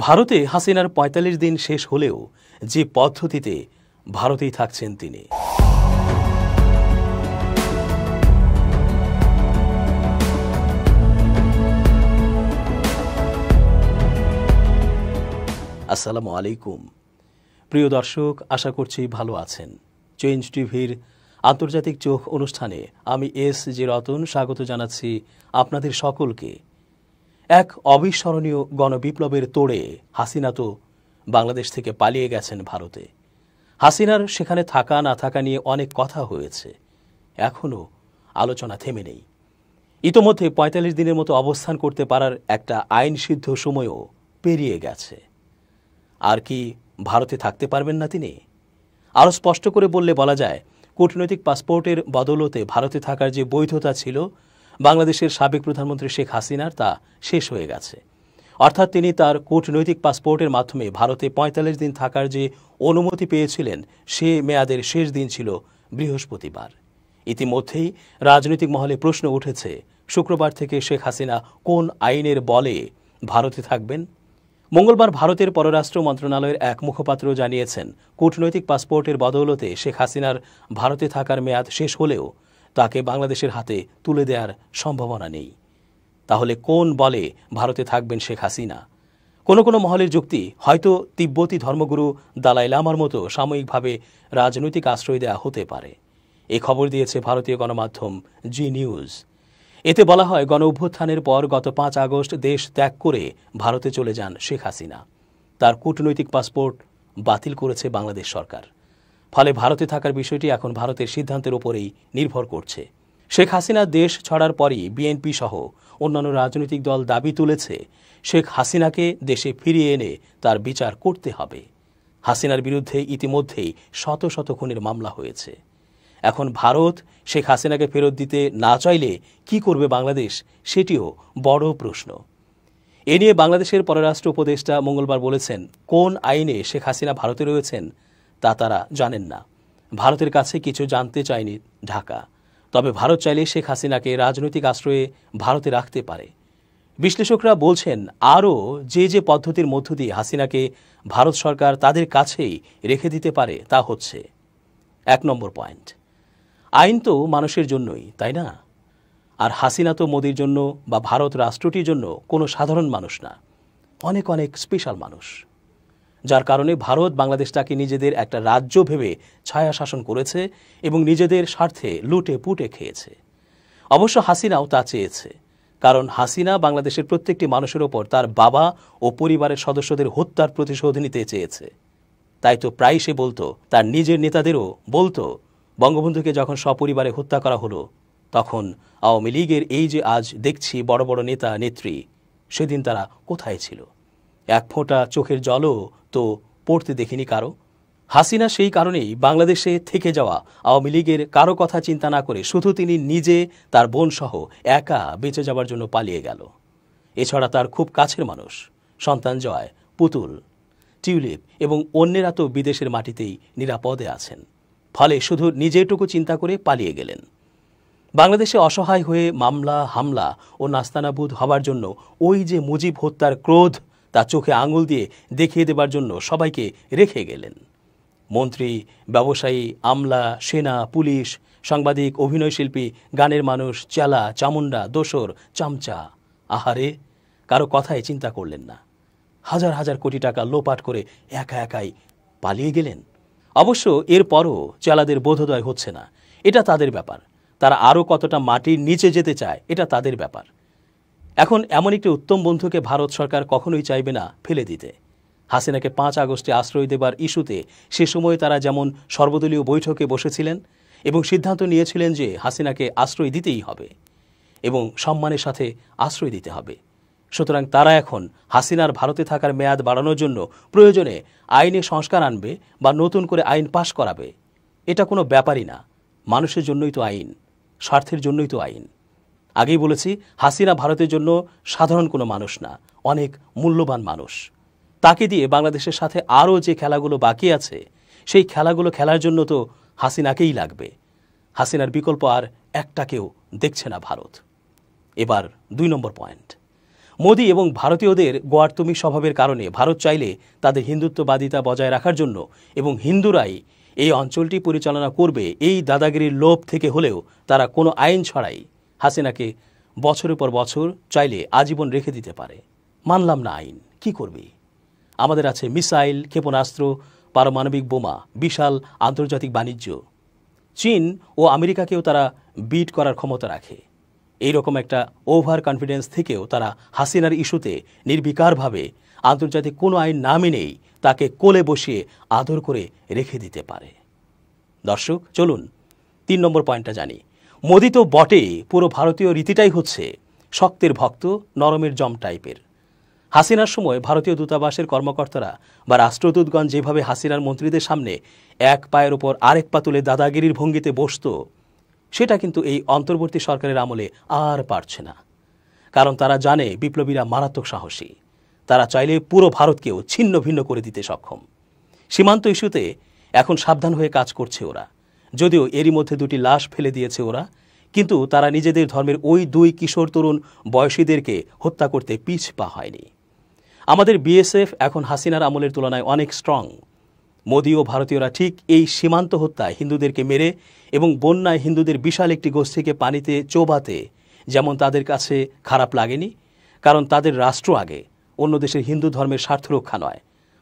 ভারতে হাসিনার ৪৫ দিন শেষ হলেও যে পদ্ধতিতে ভারতেই থাকছেন তিনি। আসসালামু আলাইকুম প্রিয় দর্শক, আশা করছি ভালো আছেন। চেঞ্জ টিভির আন্তর্জাতিক চোখ অনুষ্ঠানে আমি এস.জি. রতন স্বাগত জানাচ্ছি আপনাদের সকলকে। এক অবিস্মরণীয় গণবিপ্লবের তোড়ে হাসিনা তো বাংলাদেশ থেকে পালিয়ে গেছেন ভারতে। হাসিনার সেখানে থাকা না থাকা নিয়ে অনেক কথা হয়েছে, এখনও আলোচনা থেমে নেই। ইতোমধ্যে ৪৫ দিনের মতো অবস্থান করতে পারার একটা আইনসিদ্ধ সময়ও পেরিয়ে গেছে। আর কি ভারতে থাকতে পারবেন না তিনি? আরও স্পষ্ট করে বললে বলা যায়, কূটনৈতিক পাসপোর্টের বদৌলতে ভারতে থাকার যে বৈধতা ছিল বাংলাদেশের সাবেক প্রধানমন্ত্রী শেখ হাসিনার, তা শেষ হয়ে গেছে। অর্থাৎ তিনি তার কূটনৈতিক পাসপোর্টের মাধ্যমে ভারতে ৪৫ দিন থাকার যে অনুমতি পেয়েছিলেন, সে মেয়াদের শেষ দিন ছিল বৃহস্পতিবার। ইতিমধ্যেই রাজনৈতিক মহলে প্রশ্ন উঠেছে, শুক্রবার থেকে শেখ হাসিনা কোন আইনের বলে ভারতে থাকবেন? মঙ্গলবার ভারতের পররাষ্ট্র মন্ত্রণালয়ের এক মুখপাত্র জানিয়েছেন, কূটনৈতিক পাসপোর্টের বদৌলতে শেখ হাসিনার ভারতে থাকার মেয়াদ শেষ হলেও তাকে বাংলাদেশের হাতে তুলে দেওয়ার সম্ভাবনা নেই। তাহলে কোন বলে ভারতে থাকবেন শেখ হাসিনা? কোনো কোনো মহলের যুক্তি, হয়তো তিব্বতী ধর্মগুরু দালাই লামার মতো সাময়িকভাবে রাজনৈতিক আশ্রয় দেওয়া হতে পারে। এ খবর দিয়েছে ভারতীয় গণমাধ্যম জি নিউজ। এতে বলা হয়, গণ অভ্যুত্থানের পর গত ৫ আগস্ট দেশ ত্যাগ করে ভারতে চলে যান শেখ হাসিনা। তার কূটনৈতিক পাসপোর্ট বাতিল করেছে বাংলাদেশ সরকার। ফলে ভারতে থাকার বিষয়টি এখন ভারতের সিদ্ধান্তের উপরেই নির্ভর করছে। শেখ হাসিনা দেশ ছাড়ার পরই বিএনপি সহ অন্যান্য রাজনৈতিক দল দাবি তুলেছে, শেখ হাসিনাকে দেশে ফিরিয়ে এনে তার বিচার করতে হবে। হাসিনার বিরুদ্ধে ইতিমধ্যেই শত শত খুনের মামলা হয়েছে। এখন ভারত শেখ হাসিনাকে ফেরত দিতে না চাইলে কি করবে বাংলাদেশ, সেটিও বড় প্রশ্ন। এ নিয়ে বাংলাদেশের পররাষ্ট্র উপদেষ্টা মঙ্গলবার বলেছেন, কোন আইনে শেখ হাসিনা ভারতে রয়েছেন তা তারা জানেন না। ভারতের কাছে কিছু জানতে চায়নি ঢাকা। তবে ভারত চাইলে শেখ হাসিনাকে রাজনৈতিক আশ্রয়ে ভারতে রাখতে পারে। বিশ্লেষকরা বলছেন, আরও যে যে পদ্ধতির মধ্য দিয়ে হাসিনাকে ভারত সরকার তাদের কাছেই রেখে দিতে পারে, তা হচ্ছে ১ নম্বর পয়েন্ট, আইন তো মানুষের জন্যই, তাই না? আর হাসিনা তো মোদির জন্য বা ভারত রাষ্ট্রটির জন্য কোনো সাধারণ মানুষ না, অনেক অনেক স্পেশাল মানুষ, যার কারণে ভারত বাংলাদেশটাকে নিজেদের একটা রাজ্য ভেবে ছায়া শাসন করেছে এবং নিজেদের স্বার্থে লুটে পুটে খেয়েছে। অবশ্য হাসিনাও তা চেয়েছে, কারণ হাসিনা বাংলাদেশের প্রত্যেকটি মানুষের ওপর তার বাবা ও পরিবারের সদস্যদের হত্যার প্রতিশোধ নিতে চেয়েছে। তাই তো প্রায় সে বলতো, তার নিজের নেতাদেরও বলতো, বঙ্গবন্ধুকে যখন সপরিবারে হত্যা করা হলো, তখন আওয়ামী লীগের এই যে আজ দেখছি বড় বড় নেতা নেত্রী, সেদিন তারা কোথায় ছিল? এক ফোঁটা চোখের জলও তো পড়তে দেখিনি কারো। হাসিনা সেই কারণেই বাংলাদেশে থেকে যাওয়া আওয়ামী লীগের কারো কথা চিন্তা না করে শুধু তিনি নিজে, তার বোন সহ একা বেঁচে যাওয়ার জন্য পালিয়ে গেল। এছাড়া তার খুব কাছের মানুষ সন্তান জয়, পুতুল, টিউলিপ এবং অন্যেরা তো বিদেশের মাটিতেই নিরাপদে আছেন। ফলে শুধু নিজেটুকু চিন্তা করে পালিয়ে গেলেন। বাংলাদেশে অসহায় হয়ে মামলা হামলা ও নাস্তানাবুদ হবার জন্য ওই যে মুজিব হত্যার ক্রোধ, তা চোখে আঙুল দিয়ে দেখিয়ে দেবার জন্য সবাইকে রেখে গেলেন। মন্ত্রী, ব্যবসায়ী, আমলা, সেনা, পুলিশ, সাংবাদিক, অভিনয়শিল্পী, গানের মানুষ, চেলা, চামুন্ডা, দোসর, চামচা, আহারে, কারো কথাই চিন্তা করলেন না। হাজার হাজার কোটি টাকা লোপাট করে একা একাই পালিয়ে গেলেন। অবশ্য এরপরও চেলাদের বোধোদয় হচ্ছে না, এটা তাদের ব্যাপার। তারা আরও কতটা মাটির নিচে যেতে চায়, এটা তাদের ব্যাপার। এখন এমন একটি উত্তম বন্ধুকে ভারত সরকার কখনোই চাইবে না ফেলে দিতে। হাসিনাকে ৫ আগস্টে আশ্রয় দেবার ইস্যুতে সে সময় তারা যেমন সর্বদলীয় বৈঠকে বসেছিলেন এবং সিদ্ধান্ত নিয়েছিলেন যে হাসিনাকে আশ্রয় দিতেই হবে এবং সম্মানের সাথে আশ্রয় দিতে হবে, সুতরাং তারা এখন হাসিনার ভারতে থাকার মেয়াদ বাড়ানোর জন্য প্রয়োজনে আইনে সংস্কার আনবে বা নতুন করে আইন পাশ করাবে। এটা কোনো ব্যাপারই না, মানুষের জন্যই তো আইন, স্বার্থের জন্যই তো আইন। আগেই বলেছি, হাসিনা ভারতের জন্য সাধারণ কোনো মানুষ না, অনেক মূল্যবান মানুষ। তাকে দিয়ে বাংলাদেশের সাথে আরও যে খেলাগুলো বাকি আছে, সেই খেলাগুলো খেলার জন্য তো হাসিনাকেই লাগবে। হাসিনার বিকল্প আর একটাকেও দেখছে না ভারত। এবার ২ নম্বর পয়েন্ট, মোদি এবং ভারতীয়দের গোয়ার্তুমি স্বভাবের কারণে ভারত চাইলে তাদের হিন্দুত্ববাদিতা বজায় রাখার জন্য এবং হিন্দুরাই এই অঞ্চলটি পরিচালনা করবে এই দাদাগিরির লোভ থেকে হলেও তারা কোনো আইন ছাড়াই হাসিনাকে বছরের পর বছর চাইলে আজীবন রেখে দিতে পারে। মানলাম না আইন, কি করবে? আমাদের আছে মিসাইল, ক্ষেপণাস্ত্র, পারমাণবিক বোমা, বিশাল আন্তর্জাতিক বাণিজ্য। চীন ও আমেরিকাকেও তারা বিট করার ক্ষমতা রাখে। এইরকম একটা ওভার কনফিডেন্স থেকেও তারা হাসিনার ইস্যুতে নির্বিকারভাবে আন্তর্জাতিক কোনো আইন না মেনেই তাকে কোলে বসিয়ে আদর করে রেখে দিতে পারে। দর্শক, চলুন ৩ নম্বর পয়েন্টটা জানি। মোদি তো বটে, পুরো ভারতীয় রীতিটাই হচ্ছে শক্তের ভক্ত, নরমের জম টাইপের। হাসিনার সময় ভারতীয় দূতাবাসের কর্মকর্তারা বা রাষ্ট্রদূতগণ যেভাবে হাসিনার মন্ত্রীদের সামনে এক পায়ের ওপর আরেক পা তুলে দাদাগিরির ভঙ্গিতে বসত, সেটা কিন্তু এই অন্তর্বর্তী সরকারের আমলে আর পারছে না। কারণ তারা জানে বিপ্লবীরা মারাত্মক সাহসী, তারা চাইলে পুরো ভারতকেও ছিন্ন ভিন্ন করে দিতে সক্ষম। সীমান্ত ইস্যুতে এখন সাবধান হয়ে কাজ করছে ওরা। যদিও এরই মধ্যে 2টি লাশ ফেলে দিয়েছে ওরা, কিন্তু তারা নিজেদের ধর্মের ওই 2 কিশোর তরুণ বয়সীদেরকে হত্যা করতে পিছ পা হয়নি। আমাদের বিএসএফ এখন হাসিনার আমলের তুলনায় অনেক স্ট্রং। মোদি ও ভারতীয়রা ঠিক এই সীমান্ত হত্যায় হিন্দুদেরকে মেরে এবং বন্যায় হিন্দুদের বিশাল একটি গোষ্ঠীকে পানিতে চোবাতে যেমন তাদের কাছে খারাপ লাগেনি, কারণ তাদের রাষ্ট্র আগে, অন্য দেশের হিন্দু ধর্মের স্বার্থ রক্ষা নয়,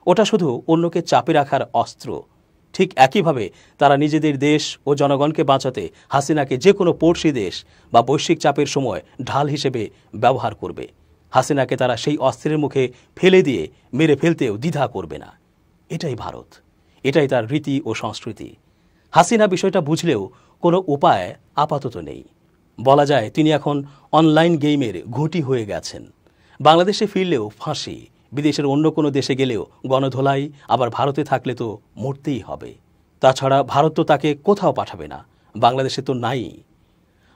ওটা শুধু অন্যকে চাপে রাখার অস্ত্র। ঠিক একইভাবে তারা নিজেদের দেশ ও জনগণকে বাঁচাতে হাসিনাকে যে কোনো পড়শি দেশ বা বৈশ্বিক চাপের সময় ঢাল হিসেবে ব্যবহার করবে। হাসিনাকে তারা সেই অস্ত্রের মুখে ফেলে দিয়ে মেরে ফেলতেও দ্বিধা করবে না। এটাই ভারত, এটাই তার রীতি ও সংস্কৃতি। হাসিনা বিষয়টা বুঝলেও কোনো উপায় আপাতত নেই। বলা যায় তিনি এখন অনলাইন গেমের ঘুঁটি হয়ে গেছেন। বাংলাদেশে ফিরলেও ফাঁসি, বিদেশের অন্য কোনো দেশে গেলেও গণধোলাই, আবার ভারতে থাকলে তো মরতেই হবে। তাছাড়া ভারত তো তাকে কোথাও পাঠাবে না, বাংলাদেশে তো নাই।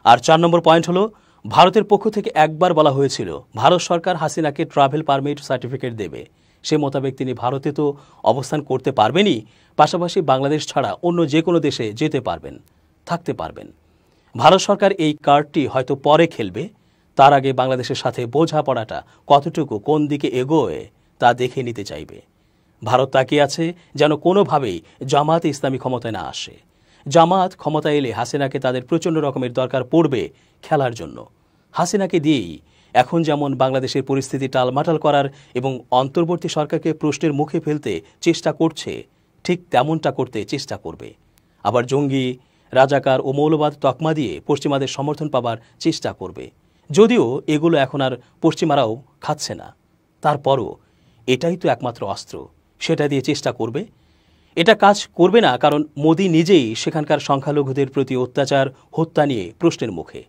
আর 4 নম্বর পয়েন্ট হলো, ভারতের পক্ষ থেকে একবার বলা হয়েছিল ভারত সরকার হাসিনাকে ট্রাভেল পারমিট সার্টিফিকেট দেবে। সে মোতাবেক তিনি ভারতে তো অবস্থান করতে পারবেনই, পাশাপাশি বাংলাদেশ ছাড়া অন্য যে কোনো দেশে যেতে পারবেন, থাকতে পারবেন। ভারত সরকার এই কার্ডটি হয়তো পরে খেলবে, তার আগে বাংলাদেশের সাথে বোঝাপড়াটা কতটুকু কোন দিকে এগোয় তা দেখে নিতে চাইবে। ভারত তাকিয়ে আছে যেন কোনোভাবেই জামাত ইসলামী ক্ষমতায় না আসে। জামাত ক্ষমতায় এলে হাসিনাকে তাদের প্রচণ্ড রকমের দরকার পড়বে খেলার জন্য। হাসিনাকে দিয়েই এখন যেমন বাংলাদেশের পরিস্থিতি টালমাটাল করার এবং অন্তর্বর্তী সরকারকে প্রশ্নের মুখে ফেলতে চেষ্টা করছে, ঠিক তেমনটা করতে চেষ্টা করবে। আবার জঙ্গি, রাজাকার ও মৌলবাদ তকমা দিয়ে পশ্চিমাদের সমর্থন পাবার চেষ্টা করবে। যদিও এগুলো এখন আর পশ্চিমারাও খাচ্ছে না, তারপরও এটাই তো একমাত্র অস্ত্র, সেটা দিয়ে চেষ্টা করবে। এটা কাজ করবে না কারণ মোদি নিজেই সেখানকার সংখ্যালঘুদের প্রতি অত্যাচার, হত্যা নিয়ে প্রশ্নের মুখে।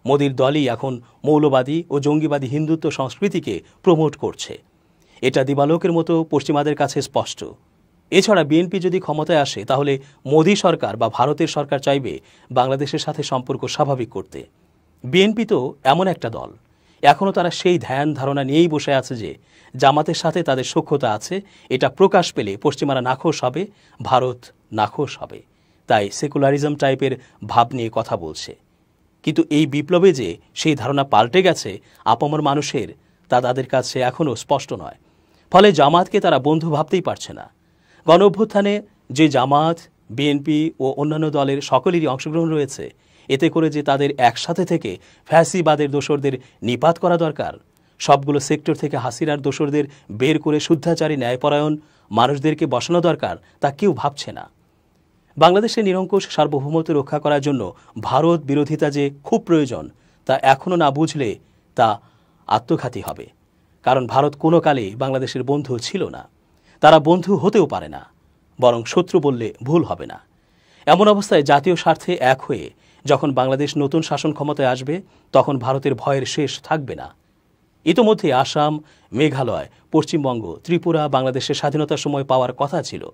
মোদির দলই এখন মৌলবাদী ও জঙ্গিবাদী হিন্দুত্ব সংস্কৃতিকে প্রমোট করছে। এটা দিবালোকের মতো পশ্চিমাদের কাছে স্পষ্ট। এছাড়া বিএনপি যদি ক্ষমতায় আসে তাহলে মোদি সরকার বা ভারতের সরকার চাইবে বাংলাদেশের সাথে সম্পর্ক স্বাভাবিক করতে। বিএনপি তো এমন একটা দল, এখনও তারা সেই ধ্যান ধারণা নিয়েই বসে আছে যে জামাতের সাথে তাদের সখ্যতা আছে। এটা প্রকাশ পেলে পশ্চিমারা নাখোশ হবে, ভারত নাখোশ হবে। তাই সেকুলারিজম টাইপের ভাব নিয়ে কথা বলছে। কিন্তু এই বিপ্লবে যে সেই ধারণা পাল্টে গেছে আপামর মানুষের, তা তাদের কাছে এখনও স্পষ্ট নয়। ফলে জামাতকে তারা বন্ধু ভাবতেই পারছে না। গণ অভ্যুত্থানে যে জামাত, বিএনপি ও অন্যান্য দলের সকলেরই অংশগ্রহণ রয়েছে, এতে করে যে তাদের একসাথে থেকে ফ্যাসিবাদের দোসরদের নিপাত করা দরকার, সবগুলো সেক্টর থেকে হাসিনার দোসরদের বের করে শুদ্ধাচারী ন্যায়পরায়ণ মানুষদেরকে বসানো দরকার, তা কেউ ভাবছে না। বাংলাদেশের নিরঙ্কুশ সার্বভৌমত্ব রক্ষা করার জন্য ভারত বিরোধিতা যে খুব প্রয়োজন, তা এখনও না বুঝলে তা আত্মঘাতী হবে। কারণ ভারত কোনো কালেই বাংলাদেশের বন্ধু ছিল না, তারা বন্ধু হতেও পারে না, বরং শত্রু বললে ভুল হবে না। এমন অবস্থায় জাতীয় স্বার্থে এক হয়ে যখন বাংলাদেশ নতুন শাসন ক্ষমতায় আসবে, তখন ভারতের ভয়ের শেষ থাকবে না। ইতোমধ্যে আসাম, মেঘালয়, পশ্চিমবঙ্গ, ত্রিপুরা বাংলাদেশের স্বাধীনতার সময় পাওয়ার কথা ছিল।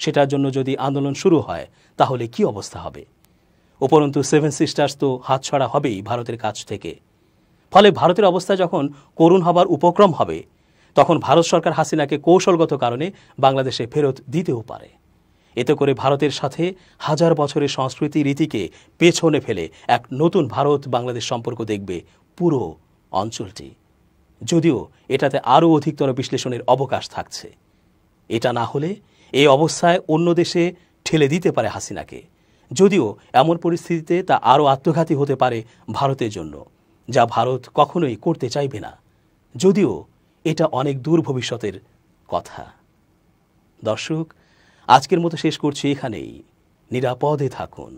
সেটার জন্য যদি আন্দোলন শুরু হয় তাহলে কি অবস্থা হবে? উপরন্তু 7 সিস্টার্স তো হাতছাড়া হবেই ভারতের কাছ থেকে। ফলে ভারতের অবস্থা যখন করুণ হবার উপক্রম হবে, তখন ভারত সরকার হাসিনাকে কৌশলগত কারণে বাংলাদেশে ফেরত দিতেও পারে। এতে করে ভারতের সাথে হাজার বছরের সংস্কৃতি রীতিকে পেছনে ফেলে এক নতুন ভারত বাংলাদেশ সম্পর্ক দেখবে পুরো অঞ্চলটি। যদিও এটাতে আরও অধিকতর বিশ্লেষণের অবকাশ থাকছে। এটা না হলে এই অবস্থায় অন্য দেশে ঠেলে দিতে পারে হাসিনাকে, যদিও এমন পরিস্থিতিতে তা আরও আত্মঘাতী হতে পারে ভারতের জন্য, যা ভারত কখনোই করতে চাইবে না, যদিও এটা অনেক দূর ভবিষ্যতের কথা। দর্শক, আজকের মতো শেষ করছি এখানেই। নিরাপদে থাকুন।